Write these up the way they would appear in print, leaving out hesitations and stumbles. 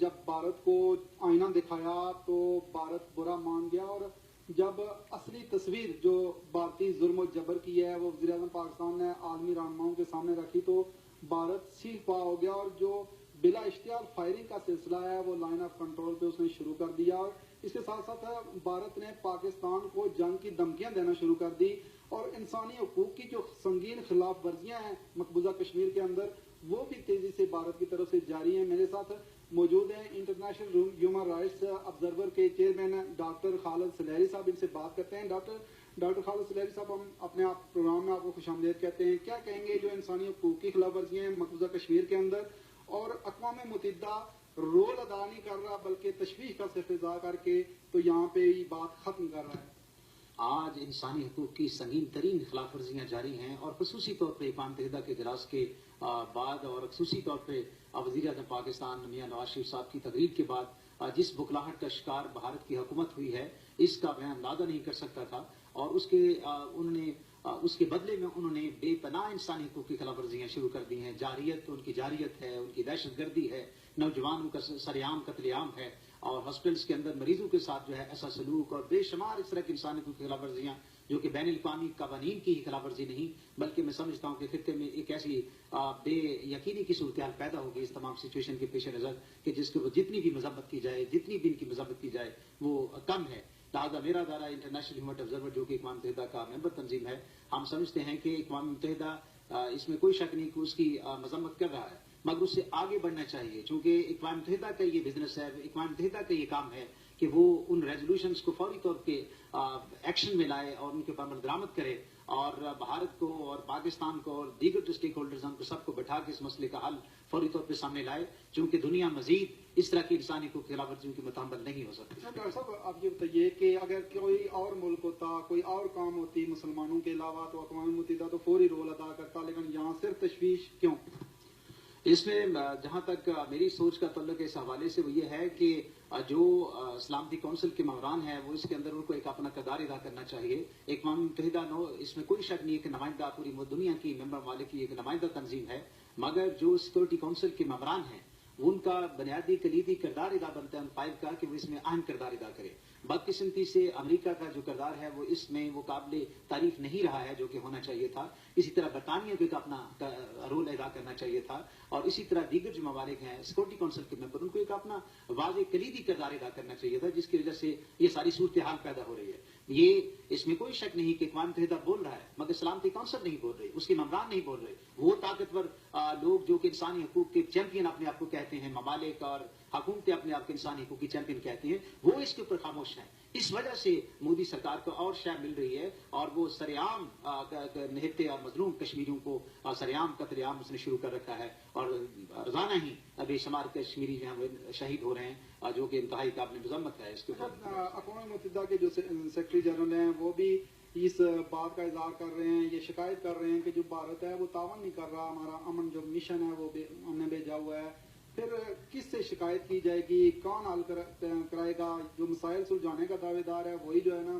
जब भारत को आईना दिखाया तो भारत बुरा मान गया, और जब असली तस्वीर जो भारतीय जुल्म और जबर की है वो वज़ीर-ए-आज़म पाकिस्तान ने आलमी रहनुमाओं के सामने रखी तो भारत सील पा हो गया, और जो बिला इश्तियार फायरिंग का सिलसिला है वो लाइन ऑफ कंट्रोल पे उसने शुरू कर दिया। और इसके साथ साथ भारत ने पाकिस्तान को जंग की धमकियां देना शुरू कर दी, और इंसानी हकूक की जो संगीन खिलाफ वर्जियां हैं मकबूजा कश्मीर के अंदर वो भी तेजी से भारत की तरफ से जारी हैं। मेरे साथ मौजूद हैं इंटरनेशनल ह्यूमन राइट्स ऑब्जर्वर के चेयरमैन डॉक्टर खालिद सलहरी साहब। इनसे बात करते हैं। डॉक्टर खालिद सलहरी साहब, हम अपने आप प्रोग्राम में आपको खुशामदीद कहते हैं। क्या कहेंगे जो इंसानी हकूक की खिलाफ वर्जियां हैं मकबूजा कश्मीर के अंदर, और अक़वाम मुत्तहिदा रोल अदा नहीं कर रहा बल्कि तशवीश का इस्तेज़ा करके तो यहाँ पे ये बात खत्म कर रहा है? आज इंसानी हकूक की संगीन तरीन खिलाफ वर्जियाँ जारी हैं, और खसूसी तौर पर अक़वाम मुत्तहिदा के इजलास के बाद और खसूसी तौर पर वज़ीर-ए-आज़म पाकिस्तान मियां नवाज शरीफ साहब की तकरीर के बाद जिस बुखलाहट का शिकार भारत की हुकूमत हुई है इसका मैं अंदाजा नहीं कर सकता था। और उसके बदले में उन्होंने बेपनाह इंसानी हकूक की खिलाफ वर्जियाँ शुरू कर दी हैं। उनकी जारियत है, उनकी दहशतगर्दी है, नौजवानों का सरेआम कत्लेआम है, और हॉस्पिटल्स के अंदर मरीजों के साथ जो है ऐसा सलूक और बेशुमार इस तरह की इंसानी हकूक की खिलाफ वर्जियाँ जो कि बैन अल-अक़वामी क़वानीन की ही खिलाफ वर्जी नहीं बल्कि मैं समझता हूँ कि खित्ते में एक ऐसी बेयकीनी की सूरत हाल पैदा होगी इस तमाम सिचुएशन के पेश नज़र कि जिसको जितनी भी मजम्मत की जाए, जितनी भी इनकी मजम्मत की जाए वो कम है। लिहाजा मेरा दायरा इंटरनेशनल ह्यूमन राइट्स ऑब्जर्वर जो कि अक़वाम मुत्तहिदा का मेंबर तंजीम है, हम समझते हैं कि अक़वाम मुत्तहिदा इसमें कोई शक नहीं कि उसकी मजम्मत कर रहा है, मगर उससे आगे बढ़ना चाहिए क्योंकि अक़वाम मुत्तहिदा का ये बिजनेस है, अक़वाम मुत्तहिदा का ये काम है कि वो उन रेजोल्यूशंस को फौरी तौर पे एक्शन में लाए और उनके ऊपर अमल दरामद करे, और भारत को और पाकिस्तान को और दीगर स्टेक होल्डर्स को सबको बैठा के इस मसले का हल फौरी तौर पे सामने लाए, क्योंकि दुनिया मजीद इस तरह की इंसानी को खिलाफ वर्जियों की मुतहम्मल नहीं हो सकती। डॉक्टर साहब, आप ये बताइए कि अगर कोई और मुल्क होता, कोई और काम होती मुसलमानों के अलावा तो अक़वाम मुत्तहिदा तो फौरी रोल अदा करता, लेकिन यहाँ सिर्फ तशवीश क्यों? इसमें जहाँ तक मेरी सोच का तल्लुक है इस हवाले से वो ये है कि जो सलामती कौंसिल के ममरान हैं वो इसके अंदर उनको एक अपना किरदार अदा करना चाहिए। अक़वाम मुत्तहिदा इसमें कोई शक नहीं है कि नुमाइंदा पूरी दुनिया की मेंबर वाले की एक नुमाइंदा तंजीम है, मगर जो सिक्योरिटी काउंसिल के ममरान हैं उनका बुनियादी कलीदी किरदार अदा बनता है उन का कि वो इसमें अहम किरदार अदा करे। बदकिस्मती से अमेरिका का जो किरदार है वो इसमें वो काबिल तारीफ नहीं रहा है जो कि होना चाहिए था। इसी तरह बरतानिया को एक अपना रोल अदा करना चाहिए था, और इसी तरह दीगर जो ममालिक हैं सिक्योरिटी काउंसिल के मेंबर उनको एक अपना वाज़ेह कलीदी किरदार अदा करना चाहिए था, जिसकी वजह से ये सारी सूरत हाल पैदा हो रही है। ये इसमें कोई शक नहीं कि अक़वाम मुत्तहिदा बोल रहा है मगर सलामती काउंसिल नहीं बोल रही, उसके ममरान नहीं बोल रहे। वो ताकतवर लोग जो कि इंसानी हकूक के चैंपियन अपने आप को कहते हैं, ममालिक और हुकूमतें अपने आप को इंसानी हकूक की चैंपियन कहती हैं, वो इसके ऊपर खामोश हैं। इस वजह से मोदी सरकार को और शय मिल रही है और वो सरेआम निहत्ते और मजलूम कश्मीरियों को सरेआम कत्लेआम उसने शुरू कर रखा है, और रोजाना ही बेशुमार कश्मीरी जो हैं शहीद हो रहे हैं जो कि इंतहाई काबिल मजम्मत है। इसके अक़वाम मुत्तहिदा के जो सेक्रेटरी जनरल हैं वो भी इस बात का इज़हार कर रहे हैं, ये शिकायत कर रहे हैं कि जो भारत है वो तावन नहीं कर रहा, हमारा अमन जो मिशन है वो हमने भेजा हुआ है। फिर किससे शिकायत की जाएगी, कौन हल कराएगा? जो मसाइल सुलझाने का दावेदार है वही जो है ना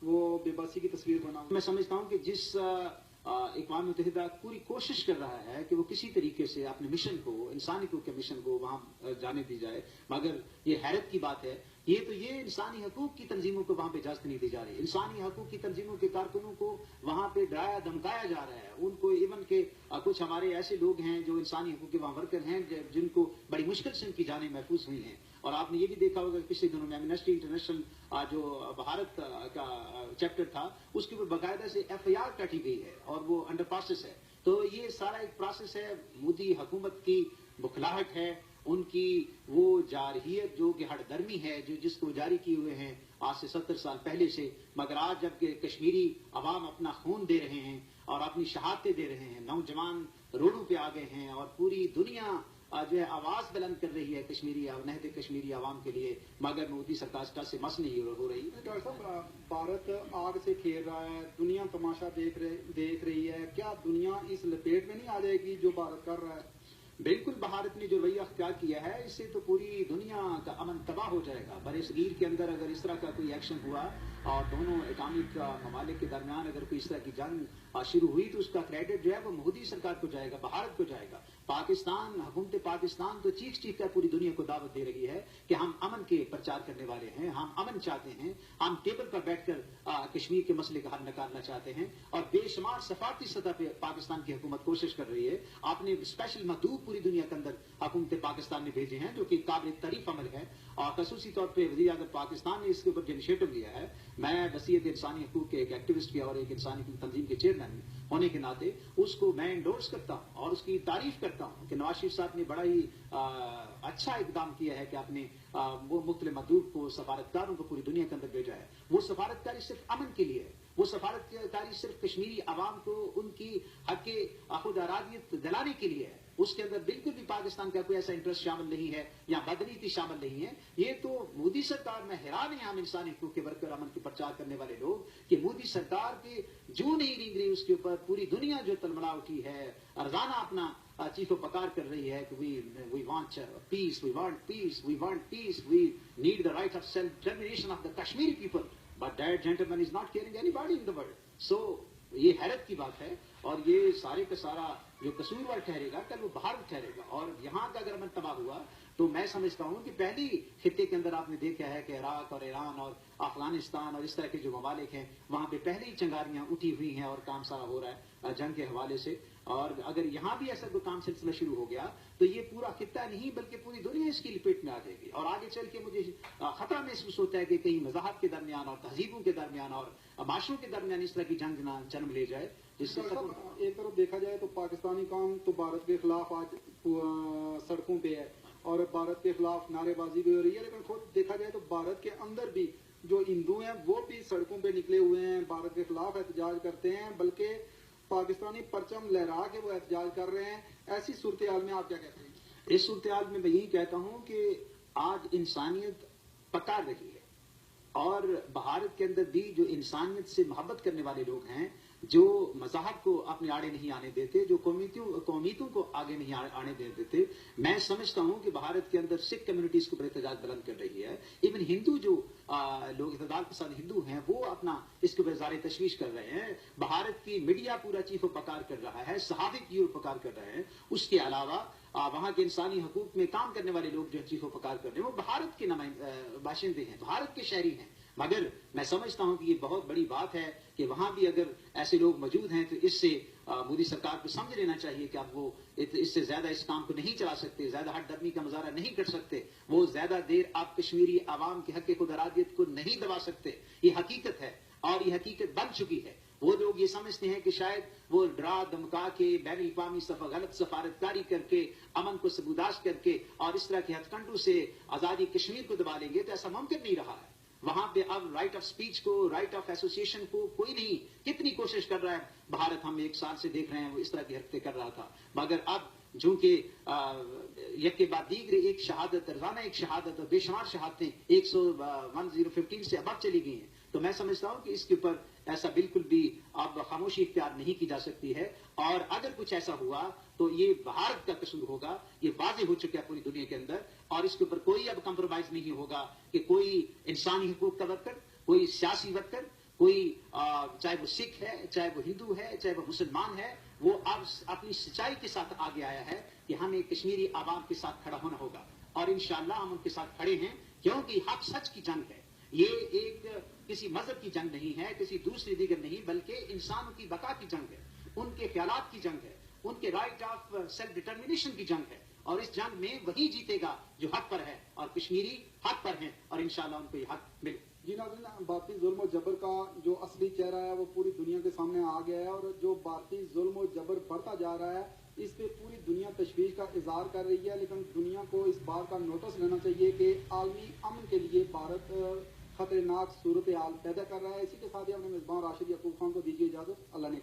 वो बेबसी की तस्वीर बना। मैं समझता हूँ कि जिस अक़वाम मुत्तहिदा पूरी कोशिश कर रहा है कि वो किसी तरीके से अपने मिशन को, इंसानी हकूक के मिशन को वहाँ जाने दी जाए, मगर ये हैरत की बात है ये इंसानी हकूक की तंजीमों को वहाँ पे इजाजत नहीं दी जा रही। इंसानी हकूक की तंजीमों के कारकुनों को वहाँ पे डराया धमकाया जा रहा है। उनको इवन के कुछ हमारे ऐसे लोग हैं जो इंसानी हकूक के वहाँ वर्कर हैं जिनको बड़ी मुश्किल से उनकी जानें महफूज हुई हैं। और आपने ये भी देखा होगा पिछले दिनों में एमनेस्टी इंटरनेशनल जो भारत का चैप्टर था उसके ऊपर बाकायदा से FIR काटी गई है और वो अंडर प्रोसेस है। तो ये सारा एक प्रोसेस है, मोदी हुकूमत की बुखलाहट है, उनकी वो जारहियत जो कि हठधर्मी है जिसको जारी किए हुए हैं आज से 70 साल पहले से। मगर आज जब कश्मीरी अवाम अपना खून दे रहे हैं और अपनी शहादतें दे रहे हैं, नौजवान रोडों पे आ गए हैं और पूरी दुनिया जो है आवाज बुलंद कर रही है कश्मीरी आवाम के लिए, मगर मोदी सरकार से मस नहीं हो रही। डॉक्टर साहब, भारत आग से खेल रहा है, दुनिया तमाशा देख रही है, क्या दुनिया इस लपेट में नहीं आ जाएगी जो भारत कर रहा है? बिल्कुल, भारत ने जो रवैया अख्तियार किया है इससे तो पूरी दुनिया का अमन तबाह हो जाएगा। बड़े सगीर के अंदर अगर इस तरह का कोई एक्शन हुआ और दोनों एटॉमिक ममालिक के दरमियान अगर कोई इस तरह की जंग शुरू हुई तो उसका क्रेडिट जो है वो मोदी सरकार को जाएगा, भारत को जाएगा। पाकिस्तान, हुकूमत पाकिस्तान तो चीख कर पूरी दुनिया को दावत दे रही है कि हम अमन के प्रचार करने वाले हैं, हम अमन चाहते हैं, हम टेबल पर बैठकर कश्मीर के मसले का हल निकालना चाहते हैं। और बेशुमार सफारती सतह पर पाकिस्तान की हुकूमत कोशिश कर रही है। आपने स्पेशल मदूब पूरी दुनिया के अंदर हुकूमत पाकिस्तान ने भेजे हैं, जो कि काबिल तारीफ अमल है। और खसूसी तौर पर वज़ीर आज़म पाकिस्तान ने इसके ऊपर जो इनिशिएटिव लिया है, मैं वसीयत इंसानी हकूक के एक एक्टिविस्ट के और एक इंसानी हकूक तंजीम के चेयरमैन होने के नाते उसको मैं इंडोर्स करता हूँ और उसकी तारीफ करता हूँ कि नवाज शरीफ साहब ने बड़ा ही अच्छा इकदाम किया है कि आपने वो मुख्तलिफ मदूब को, सफारतकारों को पूरी दुनिया के अंदर भेजा है। वो सफारतकारी सिर्फ अमन के लिए है, वो सफारतकारी सिर्फ कश्मीरी आवाम को उनकी हक खुद आरादियत दिलाने के लिए है। उसके अंदर बिल्कुल भी पाकिस्तान का कोई ऐसा इंटरेस्ट शामिल नहीं है या बदनीति शामिल नहीं है। ये तो मोदी सरकार में हैरान है हम इंसानी हकूक के वर्कर, अमन के प्रचार करने वाले लोग, कि मोदी सरकार के जो नहीं रेंग रही उसके ऊपर पूरी दुनिया जो तलमला उठी है, रोजाना अपना चीखो पकार कर रही है कि we want peace, we want peace, we want peace, we need the right of self-determination of the Kashmiri people, but that gentleman is not caring anybody in the world. So ये हैरत की बात है और ये सारे का सारा जो कसूरवार ठहरेगा कल वो भारत ठहरेगा। और यहाँ का अगर अमन तबाह हुआ तो मैं समझता हूँ कि पहली खित्ते के अंदर आपने देखा है कि इराक और ईरान और अफगानिस्तान और इस तरह के जो ममालिक हैं वहाँ पे पहले ही चिंगारियाँ उठी हुई हैं और काम सारा हो रहा है जंग के हवाले से। और अगर यहाँ भी ऐसा कोई काम सिलसिला शुरू हो गया तो ये पूरा खित्ता नहीं बल्कि पूरी दुनिया इसकी लिपेट में आ जाएगी। और आगे चल के मुझे खतरा महसूस होता है कि कहीं मज़ाहब के दरमियान और तहजीबों के दरमियान और माशरों के दरमियान इस तरह की जंग ना जन्म ले जाए। जिससे एक तरफ देखा जाए तो पाकिस्तानी कौम तो भारत के खिलाफ आज सड़कों पे है और भारत के खिलाफ नारेबाजी भी हो रही है, लेकिन खुद देखा जाए तो भारत के अंदर भी जो हिंदू हैं वो भी सड़कों पे निकले हुए हैं, भारत के खिलाफ एहतजाज करते हैं, बल्कि पाकिस्तानी परचम लहरा के वो एहतजाज कर रहे हैं। ऐसी सूरत हाल में आप क्या कहते हैं? इस सूरत हाल में मैं यही कहता हूँ कि आज इंसानियत पकार रही है और भारत के अंदर भी जो इंसानियत से मोहब्बत करने वाले लोग हैं, जो मज़हब को अपने आड़े नहीं आने देते, जो कौमियतों को आगे नहीं आने देते, मैं समझता हूं कि भारत के अंदर सिख कम्युनिटीज को एहतजाज बुलंद कर रही है। इवन हिंदू जो लोग इतदाल पसंद हिंदू हैं वो अपना इसके ऊपर ज़ाहिर तशवीश कर रहे हैं। भारत की मीडिया पूरा चीखो पकार कर रहा है, सहाफ़ी की ओर पकार कर रहे हैं। उसके अलावा वहां के इंसानी हकूक में काम करने वाले लोग जो चीखो पकार कर रहे हैं वो भारत के बाशिंदे हैं, भारत के शहरी हैं। मगर मैं समझता हूं कि ये बहुत बड़ी बात है कि वहां भी अगर ऐसे लोग मौजूद हैं तो इससे मोदी सरकार को समझ लेना चाहिए कि अब वो इससे ज्यादा इस काम को नहीं चला सकते, ज्यादा हट दर्मी का मुजाहरा नहीं कर सकते, वो ज्यादा देर आप कश्मीरी आवाम के हक खुद अरादियत को नहीं दबा सकते। ये हकीकत है और ये हकीकत बन चुकी है। वो लोग ये समझते हैं कि शायद वो डरा धमका के बैन अवी गलत सफारतकारी करके अमन को सबूदाश करके और इस तरह के हथकंडों से आजादी कश्मीर को दबा लेंगे, तो ऐसा मुमकिन नहीं रहा है। वहां पे अब राइट ऑफ स्पीच को, राइट ऑफ एसोसिएशन को कोई नहीं, कितनी कोशिश कर रहा है भारत, हम एक साल से देख रहे हैं वो इस तरह की हरकतें कर रहा था। मगर अब जो कि एक के बाद दीगरे एक शहादत, रोजाना एक शहादत और बेशुमार शहादतें 1015 से अब चली गई हैं, तो मैं समझता हूं कि इसके ऊपर ऐसा बिल्कुल भी अब खामोशी इख्तियार नहीं की जा सकती है। और अगर कुछ ऐसा हुआ तो ये भारत का कसूर होगा, ये वाज़ेह हो चुका है पूरी दुनिया के अंदर। और इसके ऊपर कोई अब कंप्रोमाइज नहीं होगा कि कोई इंसानी हकूक का वर्कर, कोई सियासी वर्कर, कोई चाहे वो सिख है, चाहे वो हिंदू है, चाहे वो मुसलमान है, वो अब अपनी सच्चाई के साथ आगे आया है कि हमें कश्मीरी आवाम के साथ खड़ा होना होगा। और इंशाअल्लाह हम उनके साथ खड़े हैं, क्योंकि हक सच की जंग है। ये एक किसी मजहब की जंग नहीं है, किसी दूसरी दीगर नहीं, बल्कि इंसानों की बका की जंग है, उनके ख्यालात की जंग है, उनके राइट ऑफ सेल्फ डिटर्मिनेशन की जंग है। और इस जंग में वही जीतेगा जो हक पर है, और कश्मीरी हक पर हैं और इंशाअल्लाह उनको ये हक मिले। जी नाज़रीन, भारतीय जुल्म और जबर का जो असली चेहरा है वो पूरी दुनिया के सामने आ गया है। और जो भारतीय जुल्म और जबर बढ़ता जा रहा है इस पे पूरी दुनिया तशवीश का इजहार कर रही है। लेकिन दुनिया को इस बात का नोटिस लेना चाहिए कि आलमी अमन के लिए भारत खतरनाक सूरत हाल पैदा कर रहा है। इसी के साथ ही अपने मेजबान राशिद याकूब खान को दीजिए इजाजत। अल्लाह ने